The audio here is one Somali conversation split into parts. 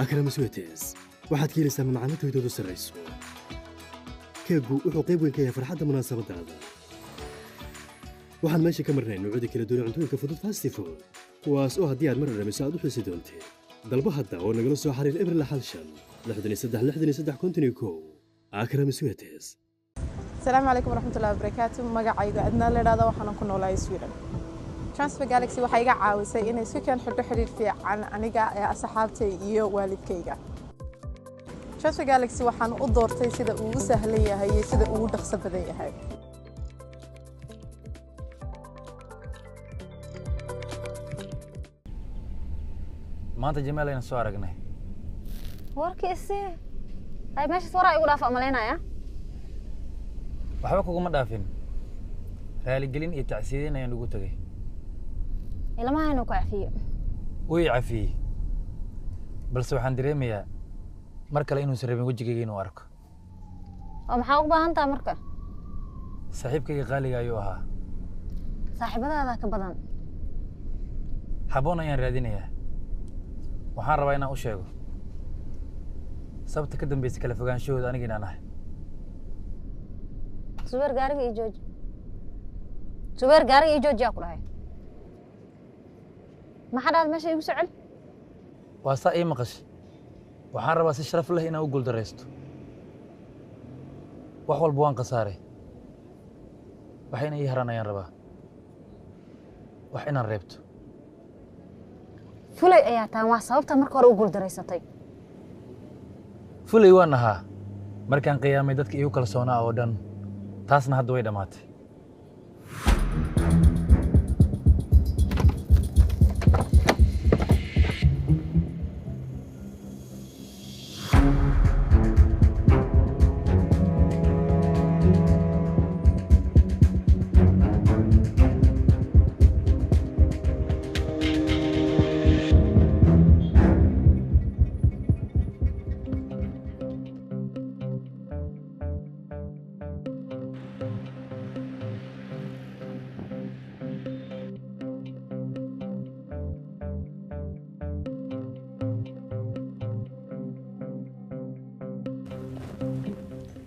Akram Sweeties waxaad ka helaysaa macaamiishoodu sarreyso. Keegu wuxuu qayb weyn ka yahay farxadda munaasabadaada. waxaan meesha ka marnay noocyada kala duwan cuntooyinka fudud fast food kuwaas oo haddii aad mar dhamiso aad u xiisi doonteen. dalba hadda oo nagala soo xiriir Ebril Halshan 63 Akram Sweeties. السلام عليكم ورحمة الله وبركاته. مقعيقة أدنى لهذا وحنا كنا ولا يسوينا. Transfer Galaxy waxay iga caawisay inay si kan xidho xiriir fiican aniga ee asxaabtay iyo waalidkayga. Transfer Galaxy waxaan u doortay sida uu u sahlan yahay iyo sida uu u dhaqso badan yahay. maanta Jamaal ayaan soo aragnay. warkiisi ay meesha soo raay ugu dhaaf amaleynaya waxba kuguma dhaafin. raali gelin iyo tacsiidin ayaan ugu tagay. ilama hayno ku cafiyo way cafiyey balse waxaan dareemayaa mar kale inuu sarreebin wajigayga inuu arko. oo maxaa u baahan tahay marka saaxiibkayga qaaliga ayuu ahaa. saaxiibadaada ka badan haboon ayaan raadinayaa. waxaan rabaa inaan u sheego sababta ka dambaysa kala fogaanshahooda aniga inaan ahay. Zubeer gaariga iyo jooji. Zubeer gaariga iyo jooji yaa ku dhahay. maxaa dhaad meesha igu socon? waa saa ii maqashay. waxaan rabaa si sharaf leh inaan u guuldaraysto. wax walba waan khasaaray. waxayna ii haraan ayaan rabaa. wax inaan reebto. fulay ayaa taan waa sababta marka hore u guuldaraysatay. fulay waan ahaa markaan qiyaamay dadka iigu kalsoonaa oo dhan. taasna hadda way dhamaatay.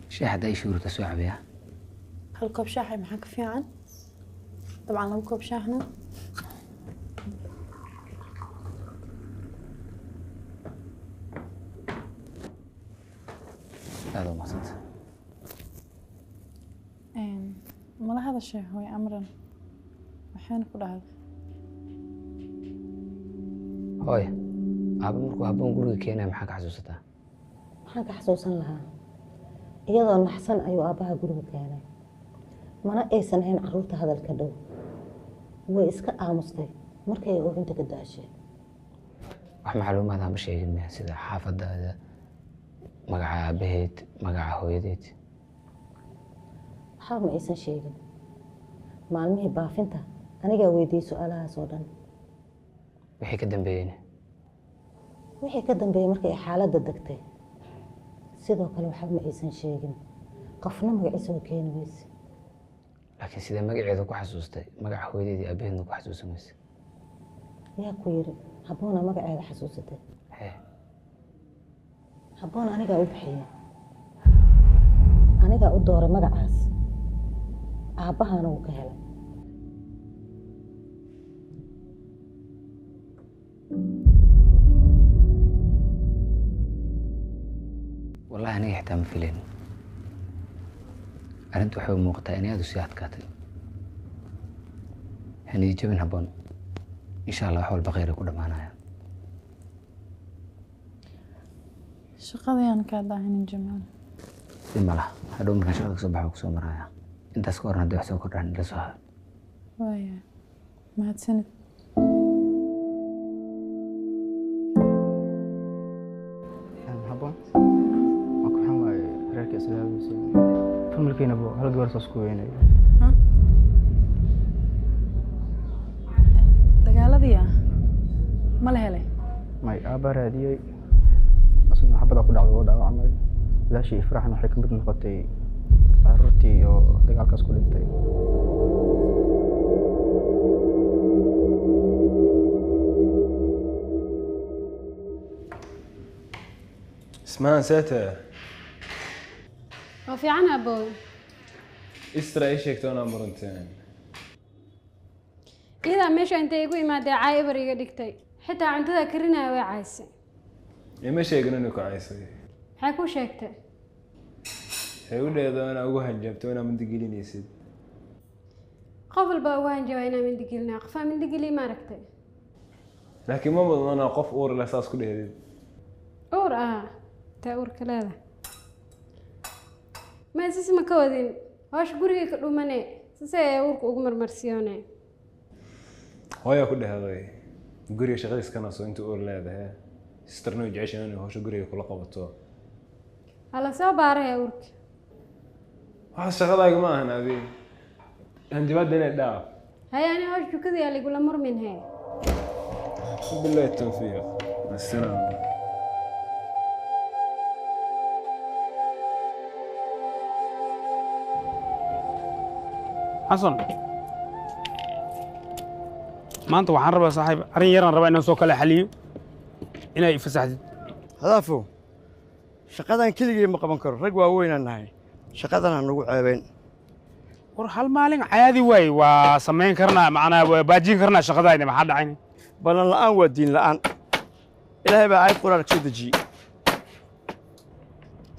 شاي حدا يشورو تسوي عبيها هل كوب شاحي محك فيعن؟ طبعا لو كوب شاحنا هذا ما صدق ما هذا الشيء هو أمرا وحين كل هذا هاي أبو مركو هبون قولي كينا محاك حسوسته maxaan ka xasuusan lahaa iyadoo naxsan ayuu aabbaha guriga keenay mana aysan ahayn carruurta hadalka dhow way iska aamustay markay ay oohinta ka daashay wax macluumaad ma sheegin miya sida xaafadaada magaca aabaheed magaca hooyadeed waxba ma aysan sheegin maalmihii baafinta anigaa weydiiyey su-aalahaas oo dhan wixii ka dambeeyeyna wixii ka dambeeyey markay ay xaaladda degtay sidoo kale waxba ma aysan sheegin qofna magaciisa oo keeni weyse laakiin sidee magaceeda ku xasuustay magaca hooyadeed iyo aabaheedna ku xasuusan weyse yaa ku yiri habboona magaceeda xasuusatay habboon anigaa u bixiyey anigaa u dooray magacaas aabbahana uu ka helay والله أنا يحتاج فيلين أنت وحول موقتها إني أدرس كاتل يعني جبن هبون إن شاء الله حول بغير كل معنا شقضي أنا كذا هني جمال ثم لا هدوم كان شغلك صباح وكسو مرايا أنت سكورنا دو حسو كران لسوها ويا ما هتسند هبون familkiina buu hal gabar soo isku weynay dagaaladii ma la helay may aaba raadiyay asna xabada ku dhacday oo dhaawacmay laashii ifraaxna waxay ka mid noqotay carruurtii oo dagaalkaas ku dhintay اسمها نسيتها. وفي عنها أبوي. استرا ايش يكتونا مرنتين. إذا ماشي أنت يقول ما دي عايبر يقدكتي حتى عنتها كرنا وعايسة. إيه ماشي يقولون إنك عايسة. حكوا شكته. هيقول لي إذا أنا أقوها جبتونا من دقيقين يسد. قبل بقوان جوانا من دقيلنا قفا من دقيلي ما ركتي. لكن ما بظن أنا قف أور الأساس كله هذي. أور تأور كلاذا. ما سيس مكودين واش قريك الأمانة سيس أورك أقمر مرسيونة. هاي كل هذا قرية شغال سكان أصلا أنت أور لا هذا استرنو يجعش أنا وهاش قرية كل قبضته. على سبارة أورك. شغال ما هنا ذي. عندي بدنا الدعم. هاي أنا واش جو كذي اللي يقول أمر من هاي. بالله التوفيق. مع السلامة. حسن maanta waxaan rabaa saaxiib arrin yaraan rabaa inaan soo kala xaliyo inay fasaxdid hadaafo shaqadan keligii ma qaban karo rag waaweynaan nahay shaqadan aan nagu ceebayn war hal maalin caadi waay waa samayn karnaa macnaa waa baajin karnaa shaqadayna maxaa dhacayna balan la'aan waa diin la'aan ilaahay baa aayad quraan soo dejiyey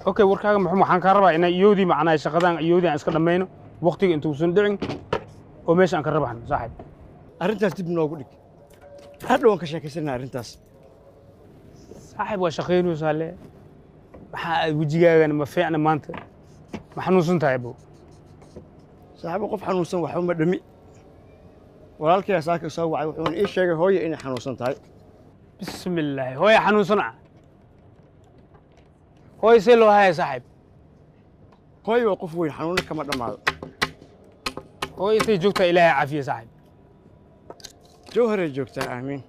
okay warkaaga muxuu waxaan ka rabaa inaan iyoodii macnaa shaqadan iyoodii aan iska dhamayno waqtiga intuusan dhicin oo meesha aan ka rabaxno saaxiib arrintaas dib noogu dhig hadhow aan ka sheekaysanaa arrintaas saaxiib waa shaqaynaysaa le maxaa aad wejigaagana ma fiicna maanta ma xanuunsan tahay bo saaxiibo qof xanuunsan waxba ma dhami walaalkay saaka soo wacay wuxuuna ii sheegay hooyo inay xanuunsan tahay bismillaahi hooyo xanuunsan hooyo see loo haya saaxiib hooyo waa qof weyn xanuunna kama dhammaado hooyo intay joogtaa ilaahay caafiya saaxiib jawharay joogtaa aamiin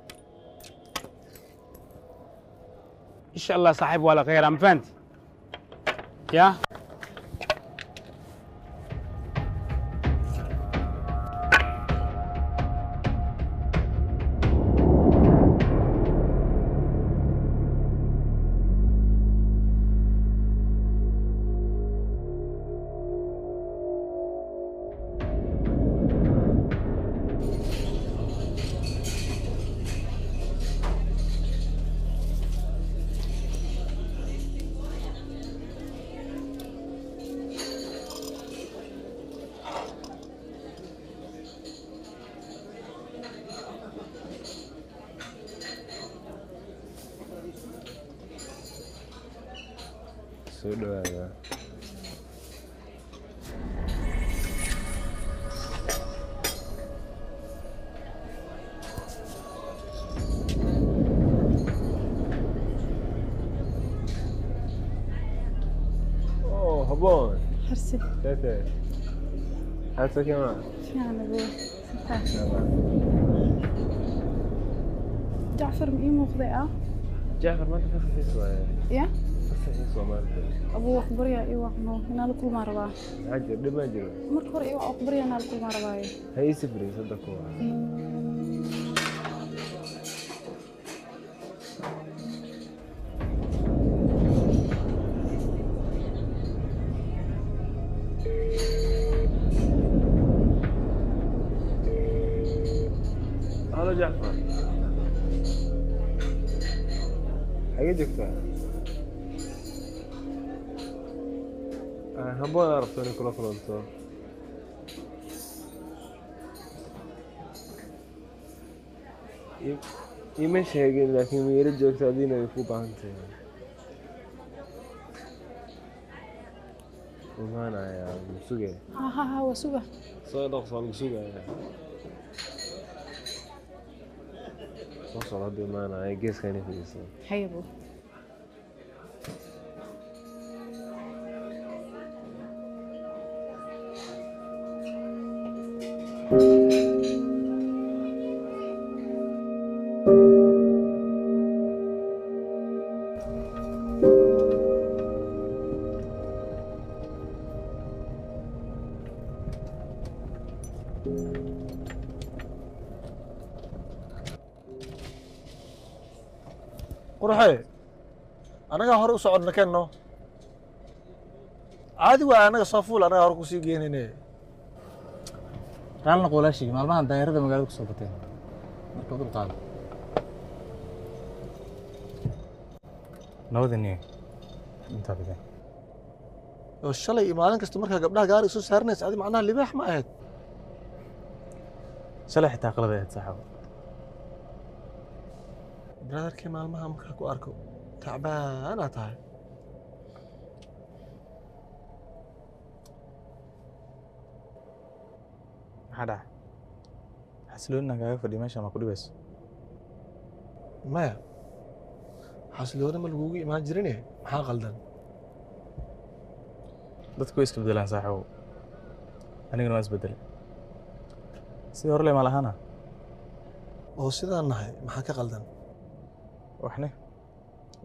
insha allah saaxiib waa la khayraa ma fahanti yaa soo dhawaada اوه هبون حرسي تاتا حاسه كمان فعلا ابوي جعفر ايه موقضي جعفر ما انت فصل سؤال يا فصل سؤال أبو أخبريا إيوه إنه هنا لكل مرة عجب ليه ما جرى مركور إيوه أخبريا هنا لكل مرة هي سفري صدقوا هلا جعفر حقيقة habboon aad rabto inay kula kulanto ima sheegin laakiin miyaro joogto adiina ay ku baahan tahay imaanayaa musuge ها وسوى soo dhaqso lagu sugayaa soo socda hadda imaanaya geeska inay fadhiisan حيبو qurxee anagaa hore u socodna kenno caadi waa anaga soo fuul anagaa hore kusii geenayne raalna qoolaashii maalmahan daayarada magaalada ku soo bateen marka dul qaado nabadani intaa bideen oo shalay iyo maalin kasta markaa gabdhaha gaari soo saaranaysa adi macnaha libaax ma ahayd shalay xitaa qalad ahayd saaxiibo brotherkii maalmaha markaa ku arko tacbaanaa tahay maxaa dhaca xasiloonina kaaga fadhiya meesha ma ku dhibayso maya xasilooni ma lagugu imaan jirine maxaa qaldan dadku way iska bedelaan saaxiibo anigana waan isbedelay sidii hore le maal ahaana oo sidaan nahay maxaa ka qaldan waxne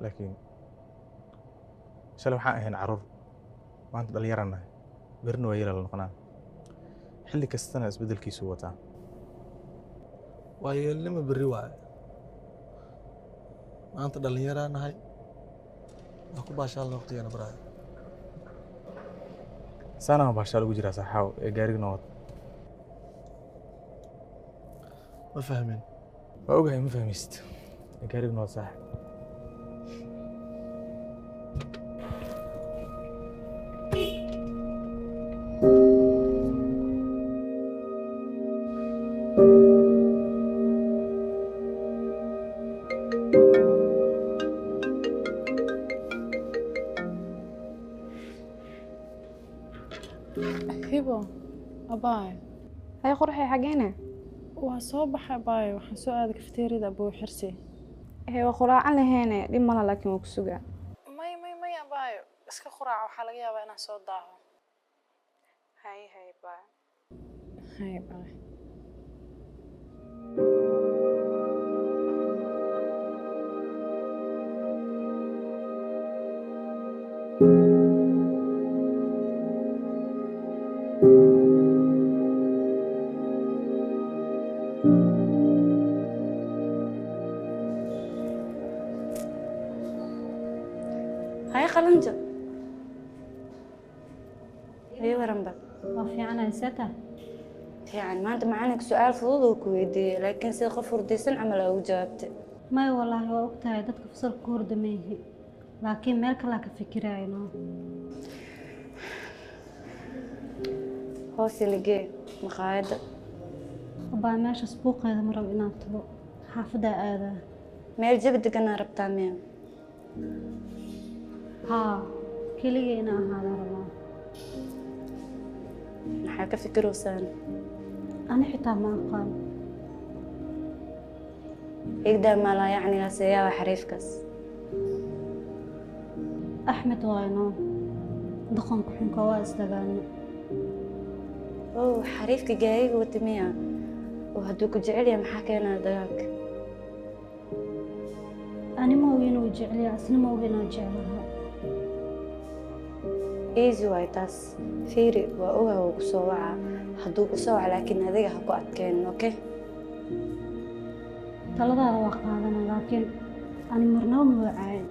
laakiin shalay waxaan ahayn carruur maanta dhallinyaraan nahay berina waa yeelaa la noqonaa xilli kastana isbedelkiisu wataa waa yeelnimo berri waaye maanta dhallinyaraa nahay waa ku baashaalna waqtigeena baraaya saana ma baashaal ugu jiraa saaxaawo ee gaariga noo wada ma fahmin waa ogahay ma fahmaysid ee gaariga noo wada saaxib hibo abaay hay qurxay xageena waa soo baxay abaay waxaan soo aaday kafteeriyada abuu xirsi waa quraacan laheene dhib mala laakiin waa ku sugaa may abaay iska quraac waxaa laga yaabaa inaan soo daaho hay baay hay baay هاي قلنجة هي ورنبا ما في عنا نسيتها يعني ما أنت معانك سؤال فضول وكويدي لكن سي قفور ديسن عمل أو جاوبت ما والله وقتها دتك فصل كورد ميه لكن مالك لا كفكرة إنه هوسي لقي مقاعدة أبا ماشي سبوق هذا مرة بناته حافظة هذا ميل جبدك أنا ربطها مين ها كلي أنا هذا ربا maxaa ka fikiraysaa أنا حتى ما قال إقدر ما لا يعني سيا وحريفكس أحمد واينو دخن كحن كواس دقاني أوه حريفك جاي وتمية وهدوك جعلي محاكينا دقاك أنا ما وينو جعلي أصلا ما وينو جعلها إيزي وايتاس فيري وأوها وكسوعة هدوك كسوعة لكن هذيك هكو أتكين أوكي taladaada waa qaadana laakiin ani marnaba ma wacaayin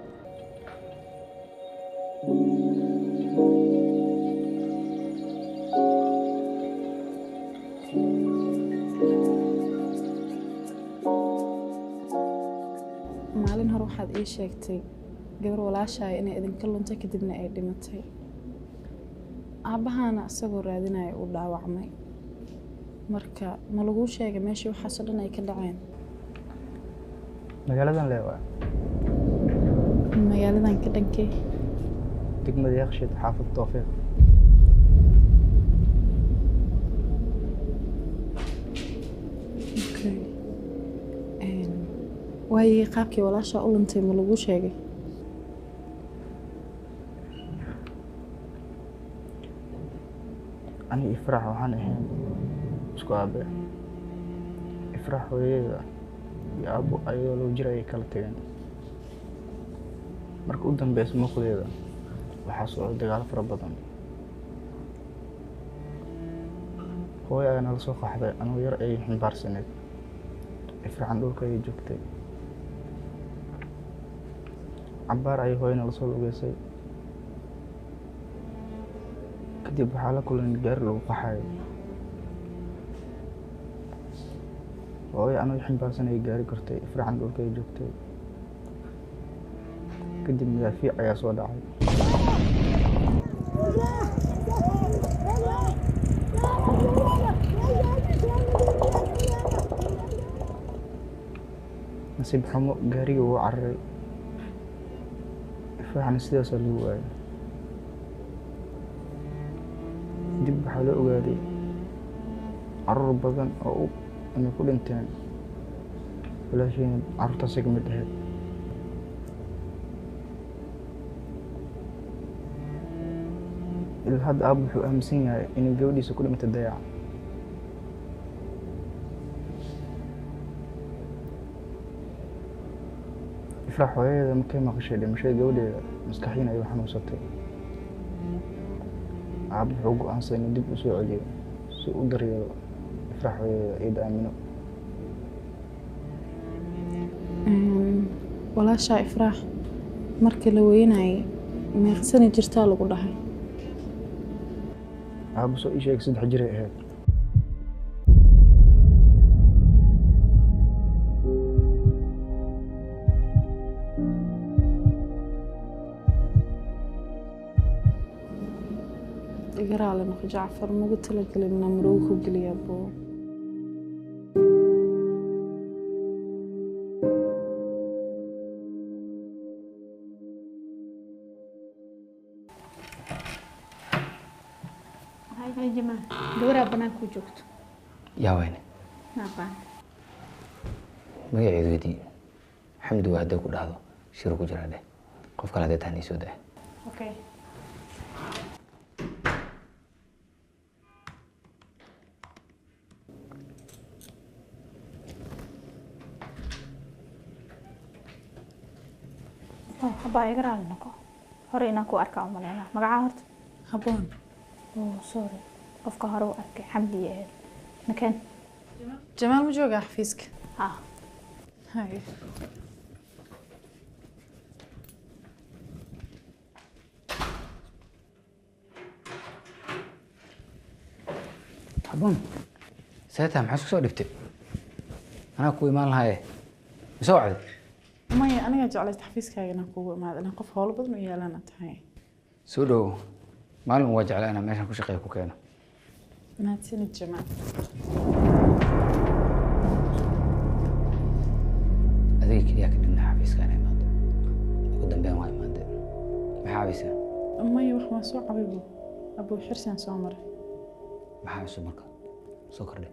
maalin hore waxaad ii sheegtay gabar walaashaay inay idinka luntay kadibna ay dhimatay aabbahaana isagoo raadinaya uu dhaawacmay marka ma laguu sheegay meeshii waxaasoo dhan ay ka dhaceen magaaladan leewa magaaladan ka dhankee degmada yakshiid xaafad tawfiiq okay waayey qaabkii walaashaa u luntay ma laguu sheegay ani ifraax waxaan ahayn isku aabe ifraax hooyadeeda iyo aabbo ayadoo loo jira ayay kala tageen marka u dambeysa muuqdeeda waxaa socda dagaalo fara badan hooyo ayaa nala soo qaxday anuu yar ay ximbaarsaneed ifraaxan dhulka ayay joogtay cabaar ayay hooyana lasoo lugeysay kadib waxaa la kulanay gaari lagu qaxayo hooyo anoo ximbaarsan ay gaari kartay ifraaxan dhulka ay joogtay kadib madaafiic ayaa soo dhacay nasiib xumo gaariga wuu cararay ifraaxna sidaasaa lagu waayay dib waxaa loo ogaaday caruur badan oo inay ku dhinteen walaashiina carruurtaasay ka mid ahayd ilaa hadda aab wuxuu aaminsan yahay inay gabadhiisa ku dhimatay dayac ifraax hooyadeeda markay maqashay dhimashada gabadheeda maskaxiin ayuu xanuunsatay aab wuxuu go'aansaday inuu dib u soo celiyo si u daryeelo ifraax hooyadeeda iyada aamino walaashaa ifraax markii la weynayay meeqsani jirtaa lagu dhahay aabbu soo ii sheegay 3 jiray ahayd igaraale noqo jacfar mugu talagelin namrow ku geliya boo هاي جماعة دورة بناك وجوكت يا وين نافع magaceedu weydii xamdi waa hadday ku dhahdo shiru ku jira dheh qof kale hadday tahan iisoo dah اوكي هبا يقرأ لنكو هوري إنكو أركا أمالينا مقعا هورت هبون سوري قفك هورو أركي حمدي يهل مكان جمال مجوغا حفيزك هاي حبون ساعتها محسوس سو دفتي أنا كوي مال هاي مسوعد مايا أنا جعلت حفيزك أنا كوي ما أنا قف هول بدن ويا لنا تهاي سودو مالهم وجع لنا ماشان كشقي كوكينا ما تسند جمال أذيك ياك إن حفيزك أنا ماده قدام بين واي ماده محابسة مايا وح ما سوق عبيبو أبو حرسان سومر محابسة مركا سكر لي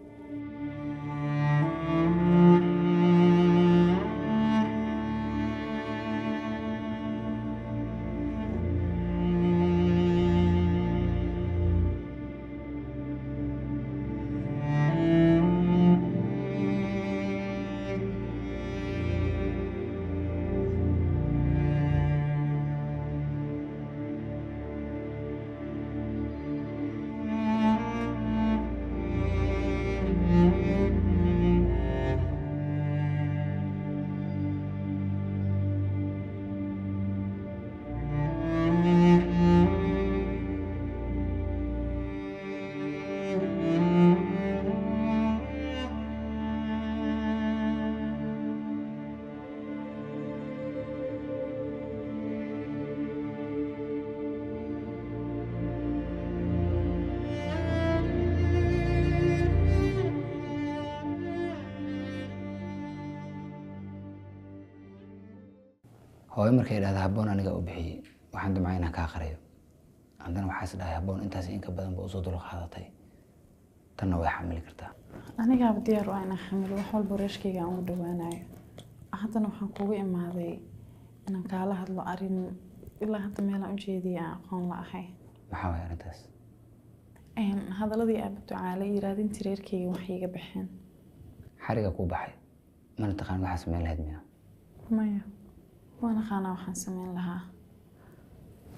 hooyo markay idhaahdo habboon aniga u bixiyey waxaan damcay inaan kaa qariyo haddana waxaa is dhahay habboon intaas in ka badan ba usoo dul qaadatay tanna way xamili kartaa anigaaba diyaar u ah inaan xamilo wax walba reerkayga aan ugu dhawaanayo haddana waxaan kugu imaaday inaan kaala hadlo arrin ilaa hadda meelaan ujeediyay aan aqoon la ahay maxaa waay arrintaas hadaladii aaba ducaale yiraadintii reerkayga waxay iga baxeen xariga kuu baxay mana taqaan waxaa samayn lahayd miya maya waan aqaanaa waxaan samayn lahaa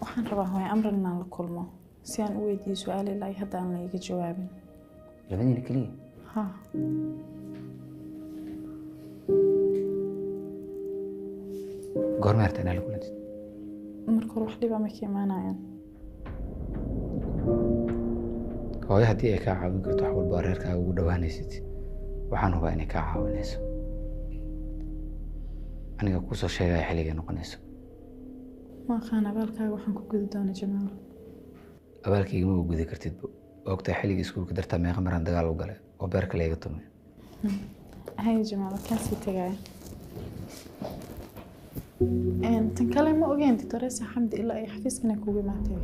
waxaan rabaa hooyo amran inaan la kulmo si aan u weydiiyo su-aal ilaa hadda aan la iga jawaabin labadiina keliya ha goorma harta inaa la kulantid marka hore wax dhibaa ma ka imaanayaan hooyo haddii ay kaa caawin karto wax walba reerkaaga ugu dhawaanaysid waxaan hubaa inay kaa caawinayso aniga kusoo sheegaya xilligay noqonayso ma aqaan abaalkaaga waxaan ku gudi doona Jamaal abaalkayga ma gudi kartidba ogtaa xilligii iskuulka dartaa meeqa maraan dagaal u galay oo beerka layga tumay hay Jamaal kan sii tagay tan kale ma ogeyn Doctoressa Xamdi ilaa ay xafiiskana kugu imaatay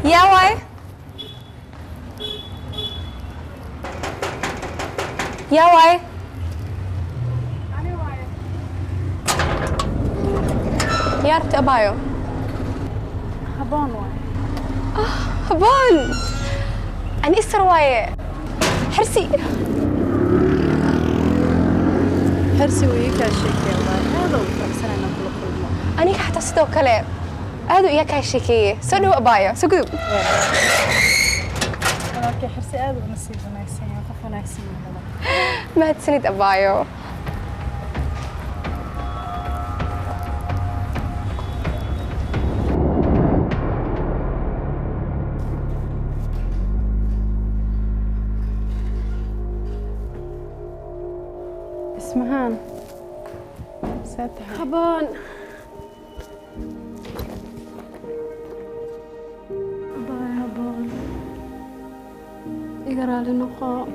يا واي يا واي يا رت أبايو هبون واي هبون أنا إسر واي حرسي وياك هالشيكي هذا وفرسنا نقول كل أنا حتى صدق كلام هذا وياك هالشيكي سنو أبايو سكوب ولكن حرسي هذا ونسيب وناكسين وقف وناكسين ما تسند أبايو اسمهان ساتح هبون هبون يقرأ لي نقاء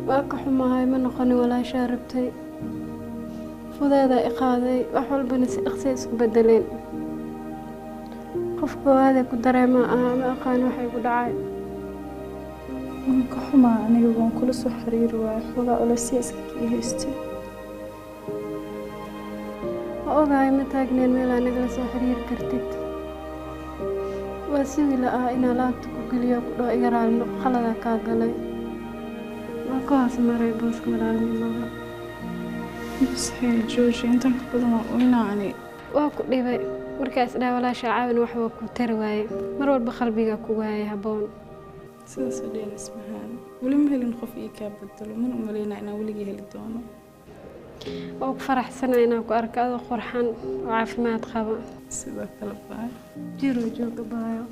واك حماهاي من نقني ولا شاربتي فذا إقاذي وحول بنس إخسيس بدلين قفكو هذا كدري ما أقان وحي قدعاي ka xumaa aniga waan kula soo xiriiri waay xogaa olasiiska heysti ma ogahay ma taagneen meel aniga la soo xiriiri kartid waa sidii la ah inaa laabta ku geliyo ku dhoo iga raali noq qalada kaa galay waa ka hoos maray booska walaalnimada bisxee jooji intan ka badan waa oynaani waa ku dhibay markaas dhaa walaasha caawin wax waa ku tari waaye mar walba qalbiga ku waayay haboon sidaas oo dhan ismahaan wali ma helin qof ii kaa bedelo mana u maleynaa inaan weligii heli doono waa ku faraxsanaa inaan ku arko adoo qurxan oo caafimaad qaba sidoo kale baa jiro jooga baayo